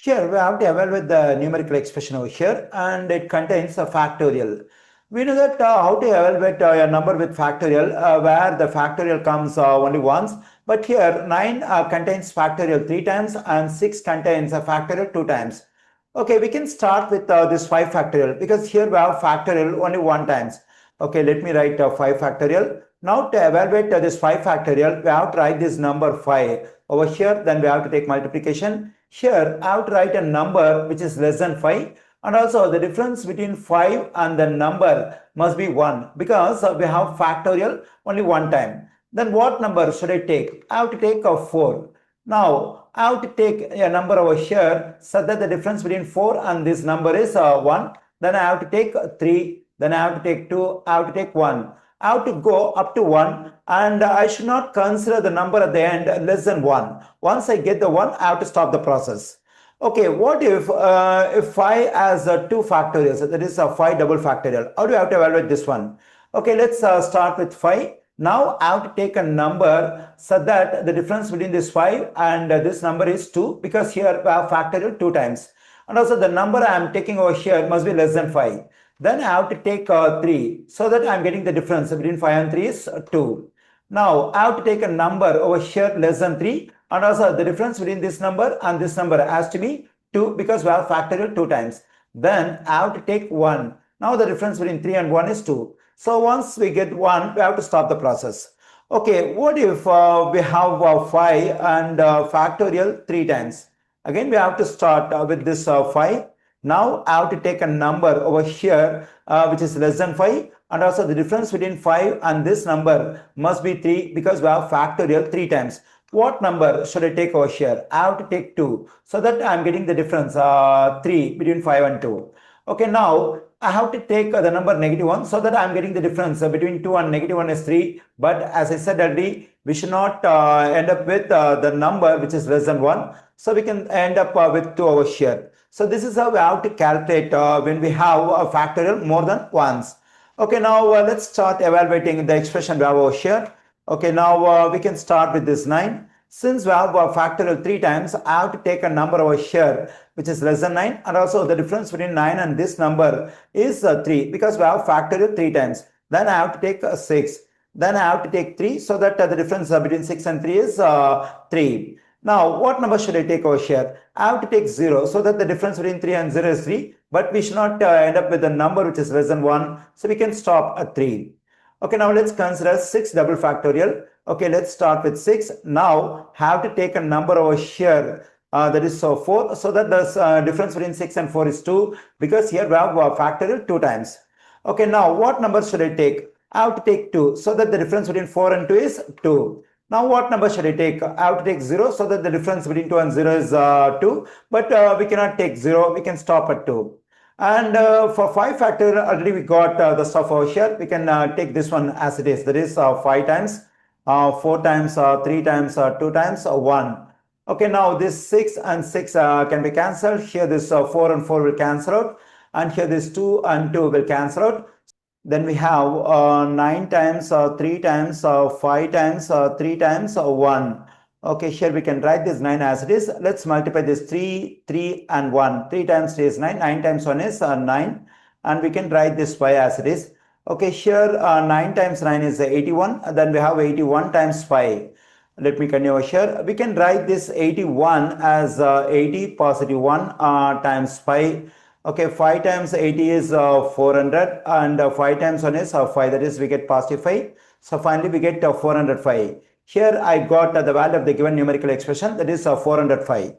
Here we have to evaluate the numerical expression over here, and it contains a factorial. We know that how to evaluate a number with factorial, where the factorial comes only once, but here 9 contains factorial 3 times and 6 contains a factorial 2 times. Okay, we can start with this 5 factorial because here we have factorial only 1 times. Okay, let me write 5 factorial. Now to evaluate this 5 factorial, we have to write this number 5 over here, then we have to take multiplication. Here I have to write a number which is less than 5, and also the difference between 5 and the number must be 1 because we have factorial only 1 time. Then what number should I take? I have to take a 4. Now I have to take a number over here so that the difference between 4 and this number is 1. Then I have to take 3. Then I have to take 2. I have to take 1. I have to go up to 1, and I should not consider the number at the end less than 1. Once I get the 1, I have to stop the process. Okay, what if 5 has 2 factorials, that is 5 double factorial? How do I have to evaluate this one? Okay, let's start with 5. Now I have to take a number so that the difference between this 5 and this number is 2, because here we have factorial 2 times. And also the number I am taking over here must be less than 5. Then I have to take 3 so that I am getting the difference between 5 and 3 is 2. Now I have to take a number over here less than 3, and also the difference between this number and this number has to be 2 because we have factorial 2 times. Then I have to take 1. Now the difference between 3 and 1 is 2. So once we get 1, we have to stop the process. Okay, what if we have 5 and factorial 3 times? Again, we have to start with this 5. Now I have to take a number over here which is less than 5, and also the difference between 5 and this number must be 3 because we have factorial 3 times. What number should I take over here? I have to take 2 so that I am getting the difference 3 between 5 and 2. Okay, now I have to take the number -1 so that I am getting the difference between 2 and -1 is 3. But as I said earlier, we should not end up with the number which is less than 1. So we can end up with 2 over here. So this is how we have to calculate when we have a factorial more than once. Okay, now let's start evaluating the expression we have over here. Okay, now we can start with this 9. Since we have a factorial 3 times, I have to take a number over here which is less than 9, and also the difference between 9 and this number is 3 because we have factorial 3 times. Then I have to take 6. Then I have to take 3 so that the difference between 6 and 3 is 3. Now, what number should I take over here? I have to take 0 so that the difference between 3 and 0 is 3, but we should not end up with a number which is less than 1, so we can stop at 3. Okay, now let's consider 6 double factorial. Okay, let's start with 6. Now, have to take a number over here that is 4, so that the difference between 6 and 4 is 2, because here we have factorial 2 times. Okay, now what number should I take? I have to take 2 so that the difference between 4 and 2 is 2. Now what number should I take? I have to take 0 so that the difference between 2 and 0 is 2, but we cannot take 0, we can stop at 2. And for 5 factorial, already we got the stuff over here. We can take this one as it is, that is 5 times, 4 times, 3 times, 2 times, 1. Okay, now this 6 and 6 can be cancelled. Here this 4 and 4 will cancel out, and here this 2 and 2 will cancel out. Then we have 9 times, 3 times, 5 times, 3 times, 1. Okay, here we can write this 9 as it is. Let's multiply this 3, 3 and 1. 3 times 3 is 9, 9 times 1 is 9. And we can write this 5 as it is. Okay, here 9 times 9 is 81. Then we have 81 times 5. Let me continue over here. We can write this 81 as 80 positive 1 times 5. Okay, 5 times 80 is 400, and 5 times 1 is 5, that is we get positive 5. So finally we get 405. Here I got the value of the given numerical expression, that is 405.